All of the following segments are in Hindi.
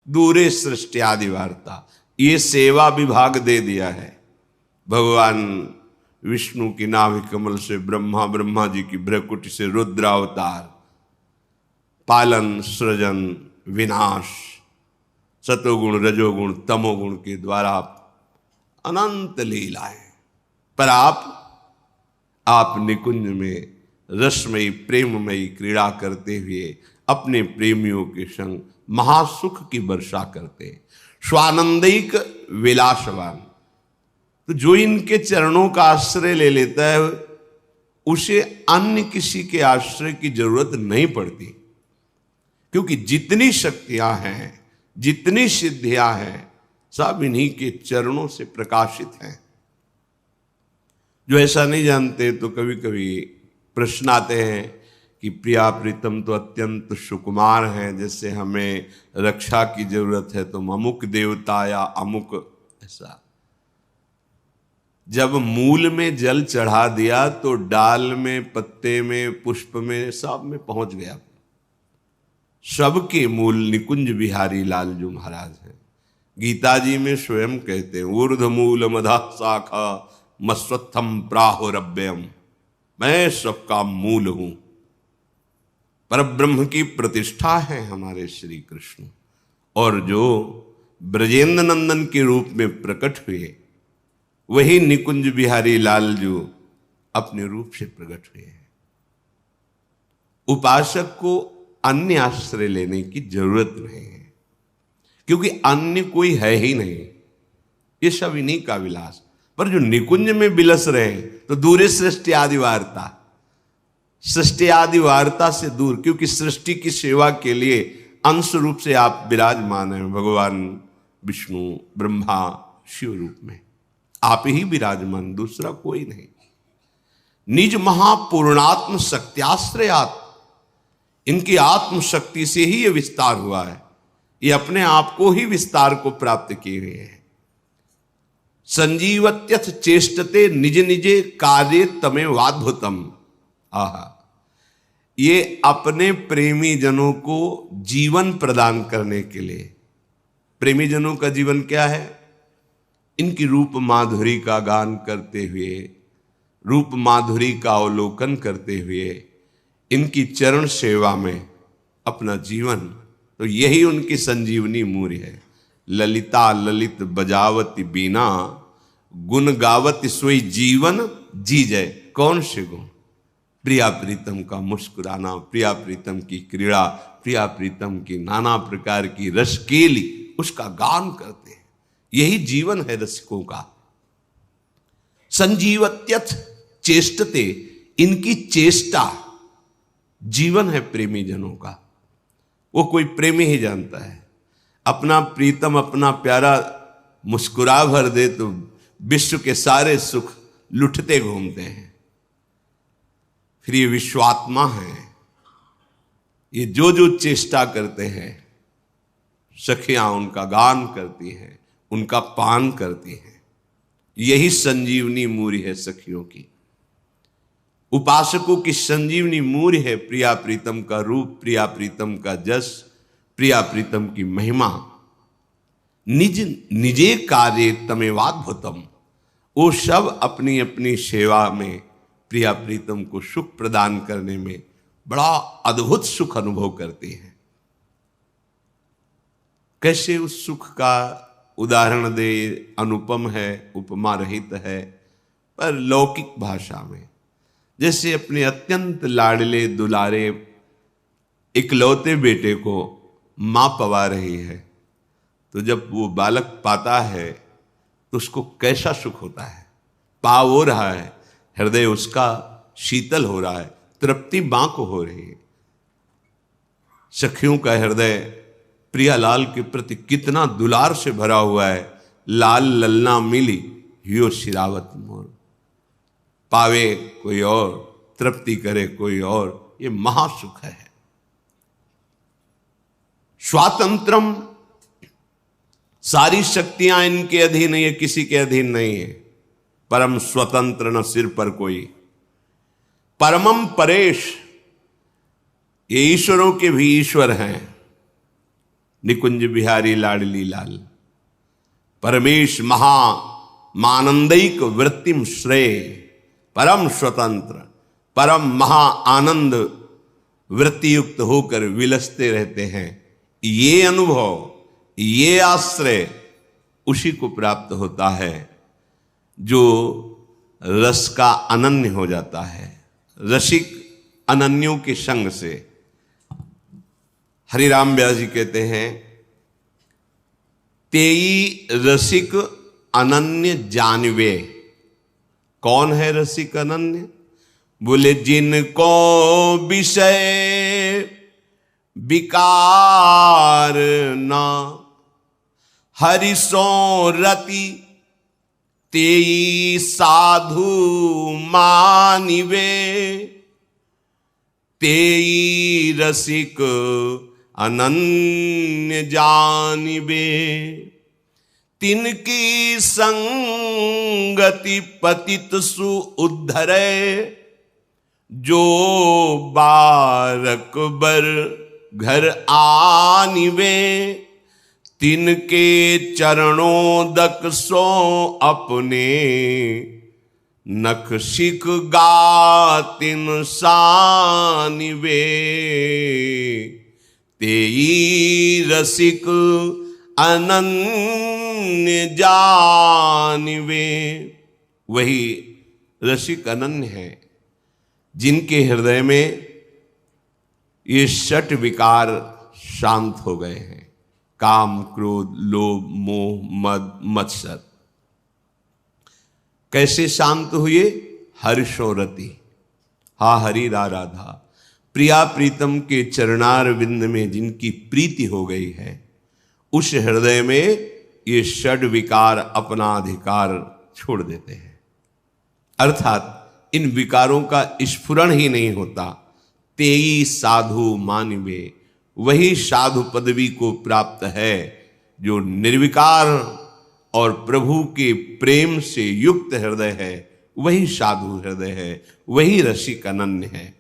दूरे सृष्टि आदि वार्ता, ये सेवा विभाग दे दिया है। भगवान विष्णु की नाभि कमल से ब्रह्मा, ब्रह्मा जी की भ्रकुटी से रुद्रावतार, पालन, सृजन, विनाश, सतोगुण, रजोगुण, तमोगुण के द्वारा अनंत लीलाएं। पर आप निकुंज में रसमयी प्रेममयी क्रीड़ा करते हुए अपने प्रेमियों के संग महासुख की वर्षा करते, स्वानंदिक विलासवान। तो जो इनके चरणों का आश्रय ले लेता है उसे अन्य किसी के आश्रय की जरूरत नहीं पड़ती, क्योंकि जितनी शक्तियां हैं, जितनी सिद्धियां हैं, सब इन्हीं के चरणों से प्रकाशित हैं। जो ऐसा नहीं जानते तो कभी कभी प्रश्न आते हैं कि प्रिया प्रीतम तो अत्यंत सुकुमार हैं, जैसे हमें रक्षा की जरूरत है तो अमुक देवता या अमुक ऐसा। जब मूल में जल चढ़ा दिया तो डाल में, पत्ते में, पुष्प में, सब में पहुंच गया। सबके मूल निकुंज बिहारी लालजू महाराज हैं। गीता जी में स्वयं कहते हैं, ऊर्ध मूल मधा शाखा मस्वत्थम प्राहुरव्ययम, मैं सबका मूल हूं। परब्रह्म की प्रतिष्ठा है हमारे श्री कृष्ण, और जो ब्रजेंद्र नंदन के रूप में प्रकट हुए वही निकुंज बिहारी लालजू अपने रूप से प्रकट हुए हैं। उपासक को अन्य आश्रय लेने की जरूरत नहीं है, क्योंकि अन्य कोई है ही नहीं। ये सब इन्हीं का विलास। पर जो निकुंज में विलस रहे तो दूरे सृष्टि आदि वार्ता, सृष्टि आदि वार्ता से दूर, क्योंकि सृष्टि की सेवा के लिए अंश रूप से आप विराजमान हैं भगवान विष्णु, ब्रह्मा, शिव रूप में आप ही विराजमान, दूसरा कोई नहीं। निज महापूर्णात्म शक्त्याश्रयात, इनकी आत्म शक्ति से ही ये विस्तार हुआ है। ये अपने आप को ही विस्तार को प्राप्त किए हुए हैं। संजीवत्यथ चेष्टते निज निजे कार्य तमे वाद्भुतम। आहा, ये अपने प्रेमी जनों को जीवन प्रदान करने के लिए, प्रेमी जनों का जीवन क्या है? इनकी रूप माधुरी का गान करते हुए, रूप माधुरी का अवलोकन करते हुए, इनकी चरण सेवा में अपना जीवन, तो यही उनकी संजीवनी मूर्य है। ललिता ललित बजावती बीना, गुण गावती सोई जीवन जी जय। कौन से गुण? प्रिया प्रीतम का मुस्कुराना, प्रिया प्रीतम की क्रीड़ा, प्रिया प्रीतम की नाना प्रकार की रसकेली, उसका गान करते हैं। यही जीवन है रसिकों का। संजीवत्यथ चेष्टते, इनकी चेष्टा जीवन है प्रेमी जनों का। वो कोई प्रेमी ही जानता है। अपना प्रीतम, अपना प्यारा मुस्कुरा भर दे तो विश्व के सारे सुख लुटते घूमते हैं। फिर ये विश्वात्मा है, ये जो जो चेष्टा करते हैं, सखियां उनका गान करती हैं, उनका पान करती हैं। यही संजीवनी मूर्य है सखियों की। उपासकों की संजीवनी मूर्य है प्रिया प्रीतम का रूप, प्रिया प्रीतम का जस, प्रिया प्रीतम की महिमा। निज निजे कार्य तमेवाद्भुतम, वो सब अपनी अपनी सेवा में प्रिया प्रीतम को सुख प्रदान करने में बड़ा अद्भुत सुख अनुभव करते हैं। कैसे उस सुख का उदाहरण दे? अनुपम है, उपमा रहित है, पर लौकिक भाषा में। जैसे अपने अत्यंत लाडले दुलारे इकलौते बेटे को मां पवा रही है, तो जब वो बालक पाता है तो उसको कैसा सुख होता है। पा हो रहा है, हृदय उसका शीतल हो रहा है, तृप्ति मां को हो रही है। सखियों का हृदय प्रियालाल के प्रति कितना दुलार से भरा हुआ है। लाल ललना मिली हियो शिरावत मोर, पावे कोई और, तृप्ति करे कोई और, ये महासुख है। स्वातंत्रम, सारी शक्तियां इनके अधीन है, ये किसी के अधीन नहीं है। परम स्वतंत्र न सिर पर कोई। परमम परेश, ये ईश्वरों के भी ईश्वर हैं। निकुंज बिहारी लाडली लाल। परमेश महा मानंदिक वृत्तिम श्रेय, परम स्वतंत्र परम महा आनंद वृत्ति युक्त होकर विलसते रहते हैं। ये अनुभव, ये आश्रय उसी को प्राप्त होता है जो रस का अनन्य हो जाता है, रसिक अनन्यों के संग से। हरिराम व्यास जी कहते हैं, तेई रसिक अनन्य जानवे। कौन है रसिक अनन्य? बोले जिनको विषय विकार ना हरिसो रति, तेई साधु मानिवे। तेई रसिक अनन्य जानिवे। तिनकी संगति पतित सु उद्धरे, जो बारक बर घर आनिवे। तिनके चरणों दक सो अपने, नख शिख गातिन सानिवे। तेई रसिक अनन्य जानिवे। वही रसिक अनन्य है जिनके हृदय में ये षट विकार शांत हो गए हैं, काम क्रोध लोभ मोह मद मत्सर। कैसे शांत हुए? हर्षो रति, हा हरि रा राधा। प्रिया प्रीतम के चरणार विंद में जिनकी प्रीति हो गई है, उस हृदय में ये षड विकार अपना अधिकार छोड़ देते हैं। अर्थात इन विकारों का स्फुरण ही नहीं होता। तेई साधु मानिवे, वही साधु पदवी को प्राप्त है जो निर्विकार और प्रभु के प्रेम से युक्त हृदय है। वही साधु हृदय है, वही रसिक अनन्य है।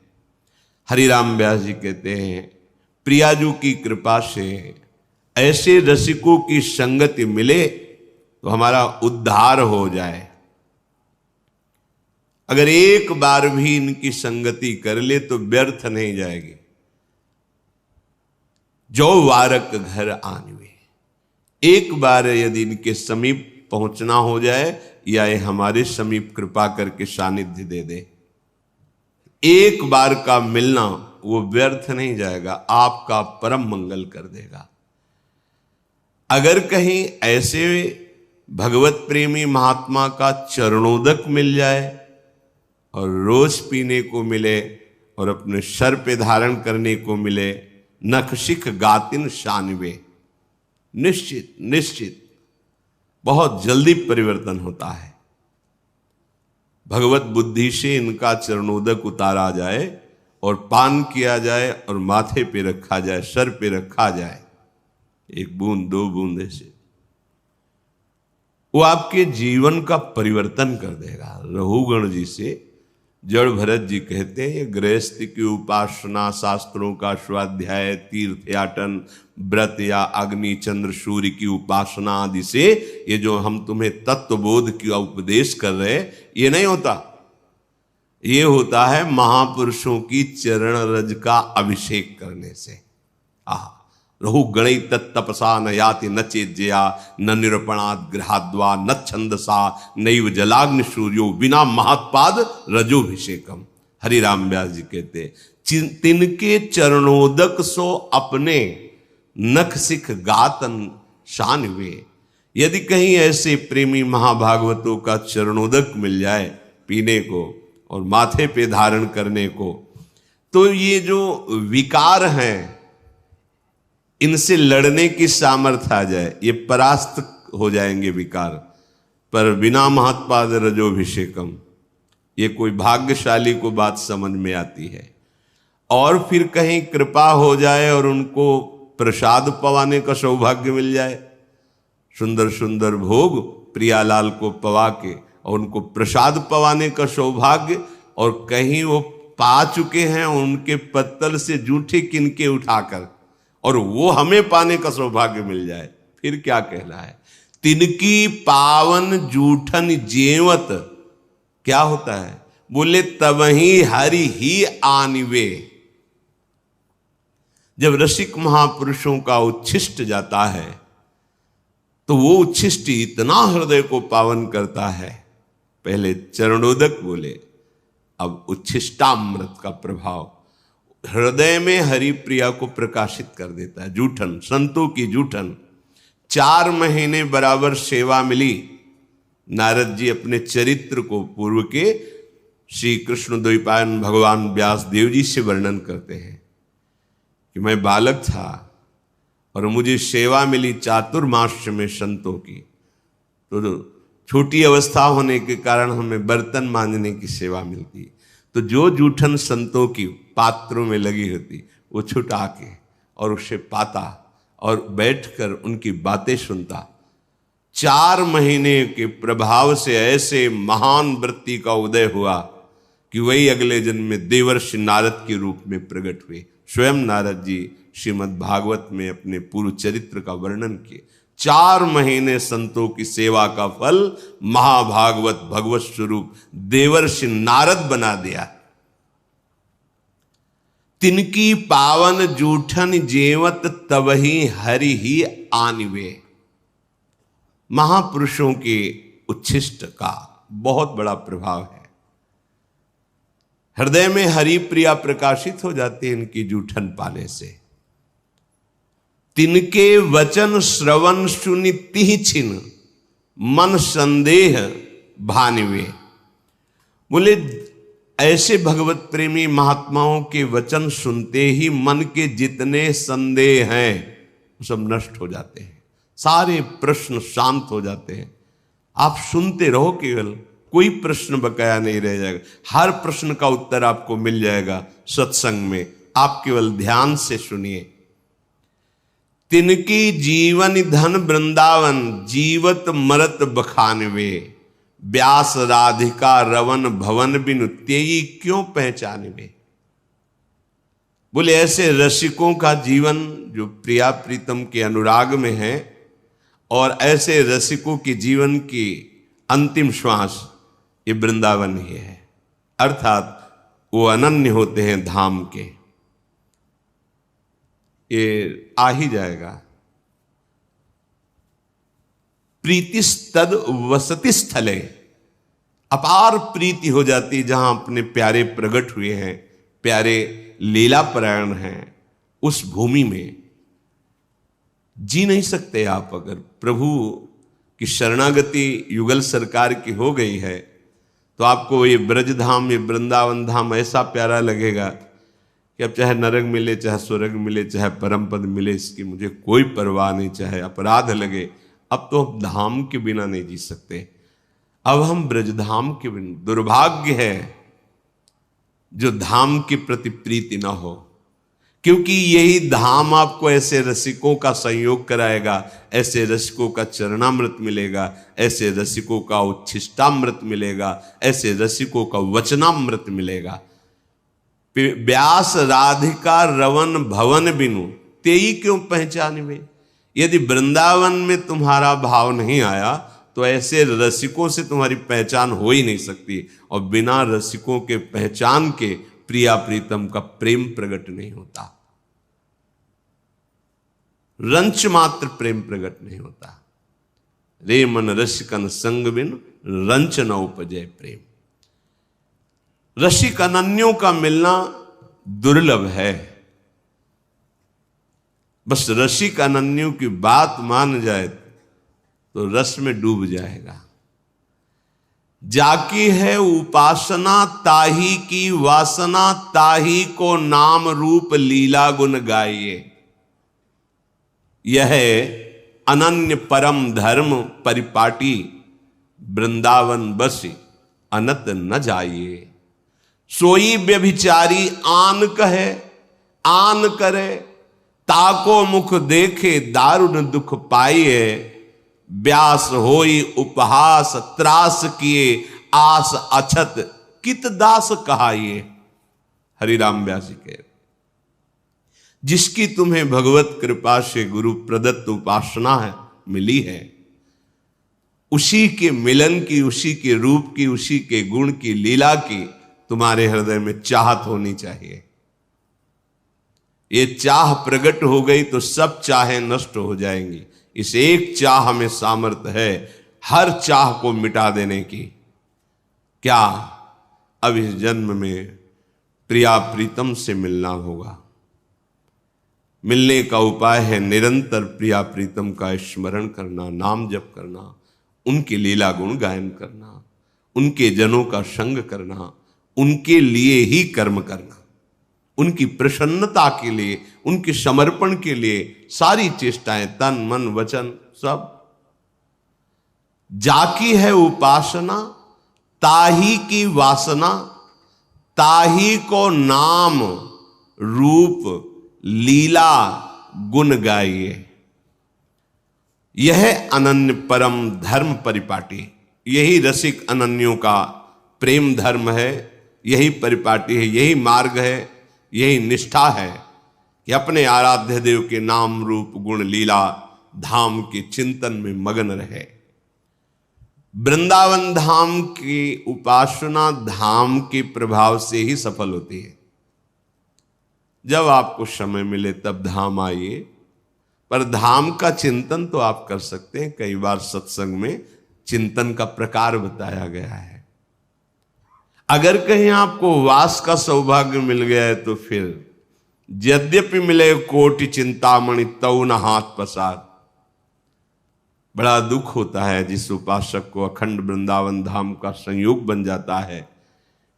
हरिराम व्यास जी कहते हैं, प्रियाजू की कृपा से ऐसे रसिकों की संगति मिले तो हमारा उद्धार हो जाए। अगर एक बार भी इनकी संगति कर ले तो व्यर्थ नहीं जाएगी। जो वारक घर आनवे, एक बार यदि इनके समीप पहुंचना हो जाए या ये हमारे समीप कृपा करके सानिध्य दे दे, एक बार का मिलना वो व्यर्थ नहीं जाएगा, आपका परम मंगल कर देगा। अगर कहीं ऐसे भगवत प्रेमी महात्मा का चरणोदक मिल जाए और रोज पीने को मिले और अपने सर पे धारण करने को मिले, नख शिख गातिन शानवे, निश्चित निश्चित बहुत जल्दी परिवर्तन होता है। भगवत बुद्धि से इनका चरणोदक उतारा जाए और पान किया जाए और माथे पे रखा जाए, सर पे रखा जाए, एक बूंद दो बूंद ऐसे, वो आपके जीवन का परिवर्तन कर देगा। रघुगण जी से जड़ भरत जी कहते हैं, गृहस्थ की उपासना, शास्त्रों का स्वाध्याय, तीर्थयाटन, व्रत या अग्नि चंद्र सूर्य की उपासना आदि से ये जो हम तुम्हें तत्वबोध की उपदेश कर रहे, ये नहीं होता। ये होता है महापुरुषों की चरण रज का अभिषेक करने से। रहु गणई तत्तपसा न याति न चेज्जया, न निरूपणात् गृहाद्वा न छंदसा, नैव जलाग्नि सूर्यो बिना महत्पाद रजोभिषेकम। हरिराम व्यास जी कहते, तिनके चरणोदक सो अपने, नख सिख गातन शानवे। यदि कहीं ऐसे प्रेमी महाभागवतों का चरणोदक मिल जाए पीने को और माथे पे धारण करने को, तो ये जो विकार हैं इनसे लड़ने की सामर्थ्य आ जाए, ये परास्त हो जाएंगे विकार। पर बिना महत्पाद रजोभिषेकम, ये कोई भाग्यशाली को बात समझ में आती है। और फिर कहीं कृपा हो जाए और उनको प्रसाद पवाने का सौभाग्य मिल जाए, सुंदर सुंदर भोग प्रियालाल को पवा के और उनको प्रसाद पवाने का सौभाग्य, और कहीं वो पा चुके हैं उनके पत्तल से जूठे किनके उठाकर और वो हमें पाने का सौभाग्य मिल जाए, फिर क्या कहना है। तिनकी पावन जूठन जेवत, क्या होता है, बोले तबही हरि ही आनिवे। जब रसिक महापुरुषों का उच्छिष्ट जाता है तो वो उच्छिष्ट इतना हृदय को पावन करता है। पहले चरणोदक बोले, अब उच्छिष्टामृत का प्रभाव हृदय में हरि प्रिया को प्रकाशित कर देता है। जूठन, संतों की जूठन। 4 महीने बराबर सेवा मिली। नारद जी अपने चरित्र को पूर्व के श्री कृष्ण द्वैपायन भगवान व्यास देव जी से वर्णन करते हैं कि मैं बालक था और मुझे सेवा मिली चातुर्मास्य में संतों की। तो छोटी अवस्था होने के कारण हमें बर्तन मांजने की सेवा मिलती। तो जो जूठन संतों की पात्रों में लगी होती वो छुटा के और उसे पाता और बैठकर उनकी बातें सुनता। 4 महीने के प्रभाव से ऐसे महान वृत्ति का उदय हुआ कि वही अगले जन्म में देवर्षि नारद के रूप में प्रकट हुए। स्वयं नारद जी श्रीमद् भागवत में अपने पूर्व चरित्र का वर्णन किए। 4 महीने संतों की सेवा का फल महाभागवत भगवत स्वरूप देवर्षि नारद बना दिया। तिनकी पावन जूठन जेवत तबही हरि ही आनिवे। महापुरुषों के उच्छिष्ट का बहुत बड़ा प्रभाव है। हृदय में हरि प्रिया प्रकाशित हो जाती है इनकी जूठन पाने से। तिनके वचन श्रवण सुनि तिहि छिन मन संदेह भानिवे। बोले ऐसे भगवत प्रेमी महात्माओं के वचन सुनते ही मन के जितने संदेह हैं सब नष्ट हो जाते हैं, सारे प्रश्न शांत हो जाते हैं। आप सुनते रहो, केवल कोई प्रश्न बकाया नहीं रह जाएगा। हर प्रश्न का उत्तर आपको मिल जाएगा सत्संग में। आप केवल ध्यान से सुनिए। तिनकी जीवन धन वृंदावन जीवत मरत बखानवे। व्यास राधिका रवन भवन बिनु तेई क्यों पहचानवे। बोले ऐसे रसिकों का जीवन जो प्रिया प्रीतम के अनुराग में है, और ऐसे रसिकों के जीवन की अंतिम श्वास ये वृंदावन ही है। अर्थात वो अनन्य होते हैं धाम के। ये आ ही जाएगा। प्रीतिस्तद वसति स्थले, अपार प्रीति हो जाती जहां अपने प्यारे प्रकट हुए हैं, प्यारे लीला परायण हैं, उस भूमि में जी नहीं सकते आप। अगर प्रभु की शरणागति युगल सरकार की हो गई है तो आपको ये ब्रज धाम, ये वृंदावन धाम ऐसा प्यारा लगेगा कि अब चाहे नरक मिले, चाहे स्वर्ग मिले, चाहे परम पद मिले, इसकी मुझे कोई परवाह नहीं। चाहे अपराध लगे, अब तो हम धाम के बिना नहीं जी सकते। अब हम ब्रजधाम के बिना, दुर्भाग्य है जो धाम के प्रति प्रीति ना हो, क्योंकि यही धाम आपको ऐसे रसिकों का संयोग कराएगा, ऐसे रसिकों का चरणामृत मिलेगा, ऐसे रसिकों का उच्छिष्टामृत मिलेगा, ऐसे रसिकों का वचनामृत मिलेगा। व्यास राधिका रवन भवन बिनु तेई क्यों पहचानवे। यदि वृंदावन में तुम्हारा भाव नहीं आया तो ऐसे रसिकों से तुम्हारी पहचान हो ही नहीं सकती, और बिना रसिकों के पहचान के प्रिया प्रीतम का प्रेम प्रकट नहीं होता। रंच मात्र प्रेम प्रकट नहीं होता। रे मन रसिकन संग बिन रंच न उपजय प्रेम। रसिक अनन्यों का मिलना दुर्लभ है। बस रसिक अनन्यों की बात मान जाए तो रस में डूब जाएगा। जाकी है उपासना ताही की वासना, ताही को नाम रूप लीला गुण गाइए। यह अनन्य परम धर्म परिपाटी, वृंदावन बसी अनत न जाइए। सोई व्यभिचारी आन कहे आन करे, ताको मुख देखे दारुण दुख पाइए। व्यास होई उपहास त्रास किए, आस अछत कित दास कहाइए। हरिराम व्यास के जिसकी तुम्हें भगवत कृपा से गुरु प्रदत्त उपासना है मिली है, उसी के मिलन की, उसी के रूप की, उसी के गुण की, लीला की तुम्हारे हृदय में चाहत होनी चाहिए। ये चाह प्रकट हो गई तो सब चाहें नष्ट हो जाएंगी। इस एक चाह में सामर्थ्य है हर चाह को मिटा देने की। क्या? अब इस जन्म में प्रिया प्रीतम से मिलना होगा। मिलने का उपाय है निरंतर प्रिया प्रीतम का स्मरण करना, नाम जप करना, उनके लीला गुण गायन करना, उनके जनों का संग करना, उनके लिए ही कर्म करना, उनकी प्रसन्नता के लिए, उनके समर्पण के लिए सारी चेष्टाएं, तन मन वचन सब। जाकी है उपासना ताही की वासना, ताही को नाम रूप लीला गुण गाइए। यह अनन्य परम धर्म परिपाटी, यही रसिक अनन्यों का प्रेम धर्म है, यही परिपाटी है, यही मार्ग है, यही निष्ठा है कि अपने आराध्य देव के नाम रूप गुण लीला धाम के चिंतन में मगन रहे। वृंदावन धाम की उपासना धाम के प्रभाव से ही सफल होती है। जब आपको समय मिले तब धाम आइए, पर धाम का चिंतन तो आप कर सकते हैं। कई बार सत्संग में चिंतन का प्रकार बताया गया है। अगर कहीं आपको वास का सौभाग्य मिल गया है तो फिर यद्यपि मिले कोटि चिंतामणि तौ न हाथ पसार। बड़ा दुख होता है जिस उपासक को अखंड वृंदावन धाम का संयोग बन जाता है,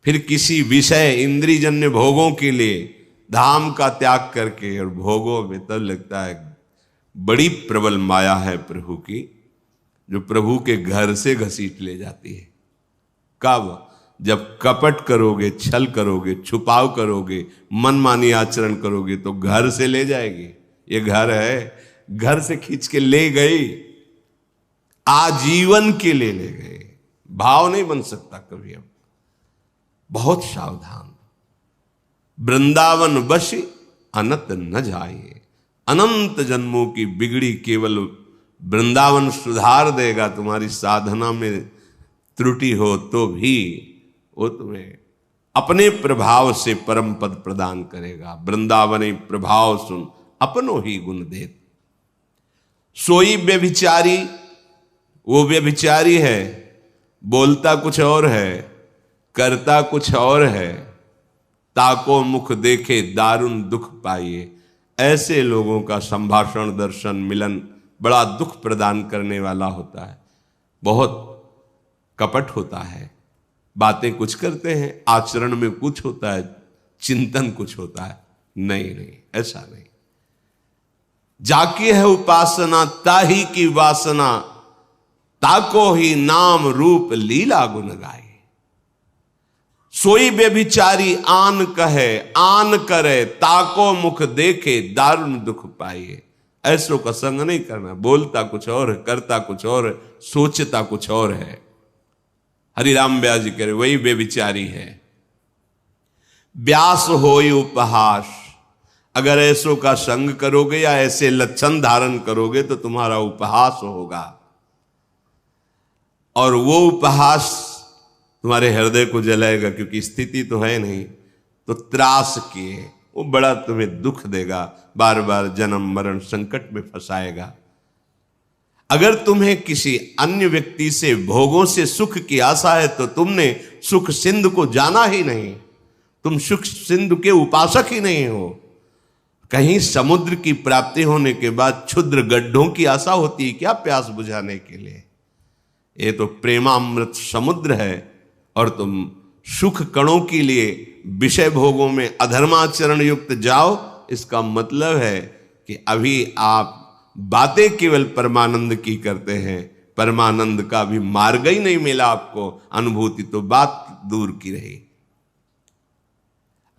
फिर किसी विषय इंद्रियजन्य भोगों के लिए धाम का त्याग करके, और भोगों में तब लगता है बड़ी प्रबल माया है प्रभु की, जो प्रभु के घर से घसीट ले जाती है। कब? जब कपट करोगे, छल करोगे, छुपाव करोगे, मनमानी आचरण करोगे तो घर से ले जाएगी। ये घर है, घर से खींच के ले गई, आजीवन के लिए ले गए। भाव नहीं बन सकता कभी। अब बहुत सावधान। वृंदावन बसी अनंत न जाइए। अनंत जन्मों की बिगड़ी केवल वृंदावन सुधार देगा। तुम्हारी साधना में त्रुटि हो तो भी वो तुम्हें अपने प्रभाव से परम पद प्रदान करेगा। वृंदावनी प्रभाव सुन अपनो ही गुण देत। सोई व्यभिचारी, वो व्यभिचारी है, बोलता कुछ और है, करता कुछ और है, ताको मुख देखे दारुण दुख पाइए। ऐसे लोगों का संभाषण, दर्शन, मिलन बड़ा दुख प्रदान करने वाला होता है। बहुत कपट होता है, बातें कुछ करते हैं, आचरण में कुछ होता है, चिंतन कुछ होता है। नहीं नहीं, ऐसा नहीं। जाकी है उपासना ताही की वासना, ताको ही नाम रूप लीला गुण गाए। सोई व्यभिचारी आन कहे आन करे, ताको मुख देखे दारुण दुख पाइए। ऐसों का संग नहीं करना। बोलता कुछ और है, करता कुछ और है, सोचता कुछ और है। हरिराम व्यास जी कह रहे वही व्यभिचारी है। व्यास होई उपहास, अगर ऐसों का संग करोगे या ऐसे लक्षण धारण करोगे तो तुम्हारा उपहास होगा, और वो उपहास तुम्हारे हृदय को जलाएगा, क्योंकि स्थिति तो है नहीं। तो त्रास किए, वो बड़ा तुम्हें दुख देगा, बार बार जन्म मरण संकट में फंसाएगा। अगर तुम्हें किसी अन्य व्यक्ति से भोगों से सुख की आशा है तो तुमने सुख सिंधु को जाना ही नहीं, तुम सुख सिंधु के उपासक ही नहीं हो। कहीं समुद्र की प्राप्ति होने के बाद क्षुद्र गड्ढों की आशा होती है क्या प्यास बुझाने के लिए? ये तो प्रेमामृत समुद्र है, और तुम सुख कणों के लिए विषय भोगों में अधर्माचरण युक्त जाओ। इसका मतलब है कि अभी आप बातें केवल परमानंद की करते हैं, परमानंद का भी मार्ग ही नहीं मिला आपको। अनुभूति तो बात दूर की रही।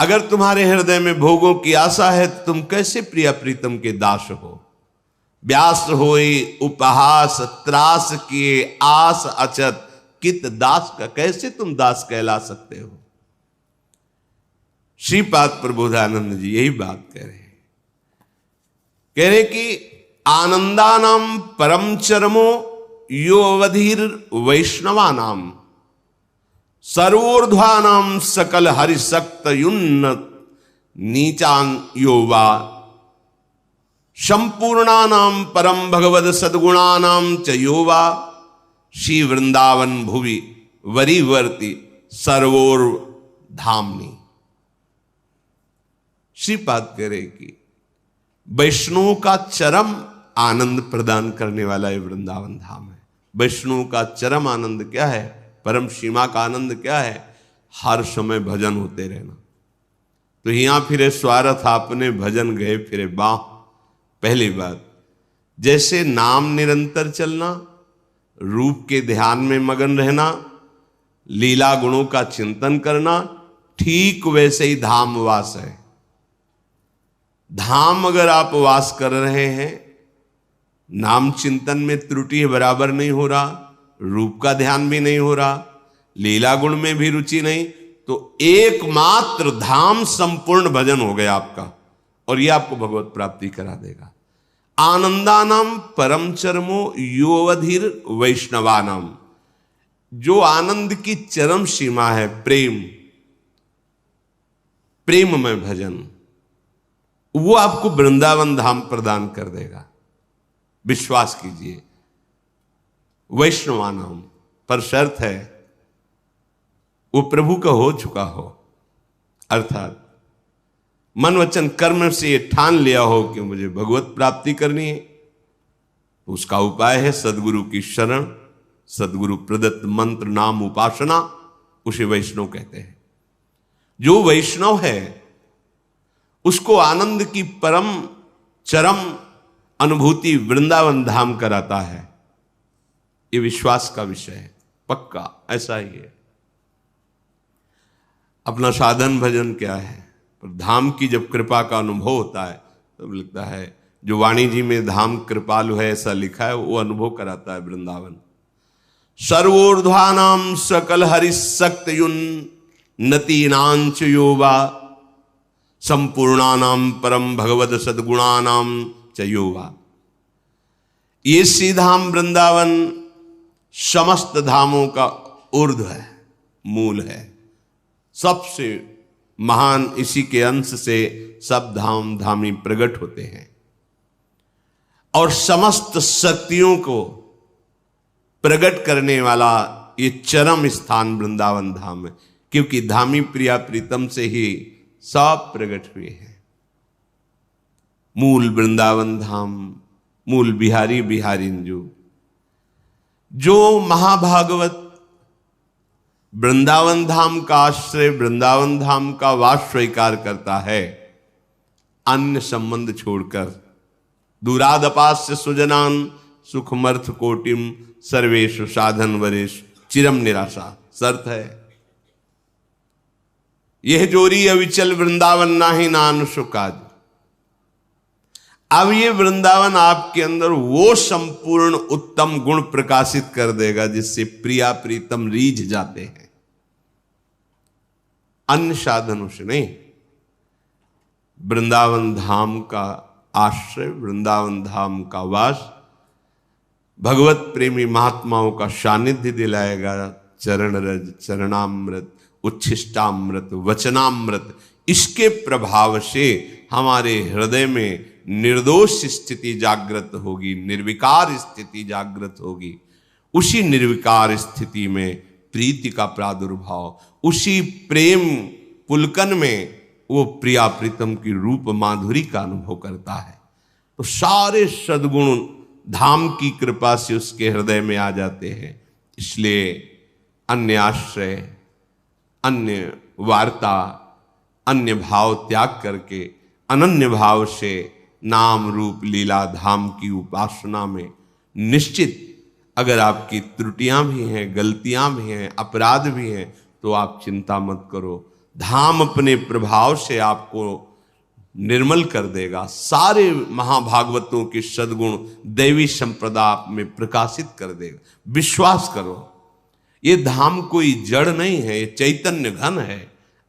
अगर तुम्हारे हृदय में भोगों की आशा है तो तुम कैसे प्रिया प्रीतम के दास हो? व्यास होई उपहास त्रास किए आस अचत, कित दास का कैसे तुम दास कहला सकते हो? श्रीपाद प्रबोधानंद जी यही बात कह रहे हैं। कह रहे कि आनंदानाम परम चरमो यो अवधीर वैष्णवानाम सर्वोर्ध्वानाम सकल हरिशक्त युन्नत नीचान योवा संपूर्णानाम परम भगवद सद्गुणानाम च योवा श्री वृंदावन भुवि वरीवर्ति सर्वोर धामनी। श्रीपाद कह रहे कि वैष्णव का चरम आनंद प्रदान करने वाला ये वृंदावन धाम है। वैष्णव का चरम आनंद क्या है, परम सीमा का आनंद क्या है? हर समय भजन होते रहना। तो यहां फिरे स्वार्थ आपने भजन गए फिरे बाह। पहली बात, जैसे नाम निरंतर चलना, रूप के ध्यान में मगन रहना, लीला गुणों का चिंतन करना, ठीक वैसे ही धाम वास है। धाम अगर आप वास कर रहे हैं, नाम चिंतन में त्रुटि बराबर नहीं हो रहा, रूप का ध्यान भी नहीं हो रहा, लीला गुण में भी रुचि नहीं, तो एकमात्र धाम संपूर्ण भजन हो गया आपका, और यह आपको भगवत प्राप्ति करा देगा। आनंदानाम परम चरमो योवधीर वैष्णवानाम, जो आनंद की चरम सीमा है प्रेम, प्रेम में भजन, वो आपको वृंदावन धाम प्रदान कर देगा। विश्वास कीजिए। वैष्णवानाम पर शर्त है वो प्रभु का हो चुका हो, अर्थात मन वचन कर्म से ये ठान लिया हो कि मुझे भगवत प्राप्ति करनी है। उसका उपाय है सदगुरु की शरण, सदगुरु प्रदत्त मंत्र नाम उपासना, उसे वैष्णव कहते हैं। जो वैष्णव है उसको आनंद की परम चरम अनुभूति वृंदावन धाम कराता है। ये विश्वास का विषय है, पक्का ऐसा ही है। अपना साधन भजन क्या है, पर धाम की जब कृपा का अनुभव होता है तब लगता है, जो वाणी जी में धाम कृपालु है ऐसा लिखा है, वो अनुभव कराता है वृंदावन। सर्वोर्ध्वानाम सकल हरिशक्त नतीनांच योवा संपूर्णानाम परम भगवद सद्गुणानाम च योवा। ये श्रीधाम वृंदावन समस्त धामों का ऊर्ध्व है, मूल है, सबसे महान, इसी के अंश से सब धाम धामी प्रकट होते हैं। और समस्त शक्तियों को प्रकट करने वाला ये चरम स्थान वृंदावन धाम है, क्योंकि धामी प्रिया प्रीतम से ही सब प्रकट हुए हैं। मूल वृंदावन धाम, मूल बिहारी बिहारिंजू। जो महाभागवत वृंदावन धाम का आश्रय, वृंदावन धाम का वास स्वीकार करता है, अन्य संबंध छोड़कर, दूरादपास्य सुजनान सुखमर्थ कोटिम सर्वेशु साधन वरेश चिरम निराशा, शर्त है। यह जोरी अविचल वृंदावन नाही नान सुकाज। अब ये वृंदावन आपके अंदर वो संपूर्ण उत्तम गुण प्रकाशित कर देगा जिससे प्रिया प्रीतम रीझ जाते हैं, अन्य साधनों से नहीं। वृंदावन धाम का आश्रय, वृंदावन धाम का वास भगवत प्रेमी महात्माओं का सानिध्य दिलाएगा। चरण रज, चरणामृत, उच्छिष्टामृत, वचनामृत, इसके प्रभाव से हमारे हृदय में निर्दोष स्थिति जागृत होगी, निर्विकार स्थिति जागृत होगी। उसी निर्विकार स्थिति में प्रीति का प्रादुर्भाव, उसी प्रेम पुलकन में वो प्रिया प्रीतम की रूप माधुरी का अनुभव करता है। तो सारे सद्गुण धाम की कृपा से उसके हृदय में आ जाते हैं। इसलिए अन्य आश्रय, अन्य वार्ता, अन्य भाव त्याग करके अनन्य भाव से नाम रूप लीला धाम की उपासना में निश्चित, अगर आपकी त्रुटियां भी हैं, गलतियां भी हैं, अपराध भी हैं, तो आप चिंता मत करो। धाम अपने प्रभाव से आपको निर्मल कर देगा। सारे महाभागवतों के सद्गुण दैवी संप्रदा आप में प्रकाशित कर देगा। विश्वास करो, ये धाम कोई जड़ नहीं है, ये चैतन्य घन है।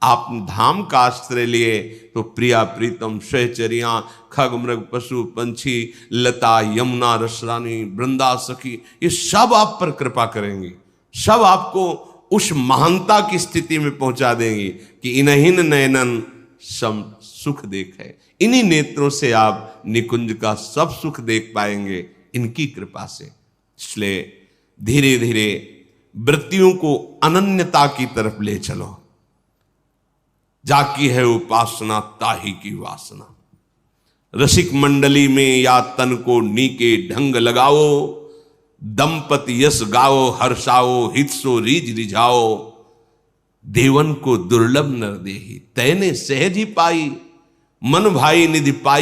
आप धाम का आश्रय लिए तो प्रिया प्रीतम सहचरिया खग मृग पशु पंछी लता यमुना रसरानी वृंदा सखी ये सब आप पर कृपा करेंगी, सब आपको उस महानता की स्थिति में पहुंचा देंगी कि इन्हीं नयनन सम सुख देखे, इन्हीं नेत्रों से आप निकुंज का सब सुख देख पाएंगे इनकी कृपा से। इसलिए धीरे धीरे वृत्तियों को अनन्यता की तरफ ले चलो। जाकी है उपासना ताही की वासना, रसिक मंडली में या तन को नीके ढंग लगाओ, दंपति यश गाओ हर्षाओ हित सो रीज रिझाओ, देवन को दुर्लभ नर देही तैने सहज ही पाई, मन भाई निधि पाई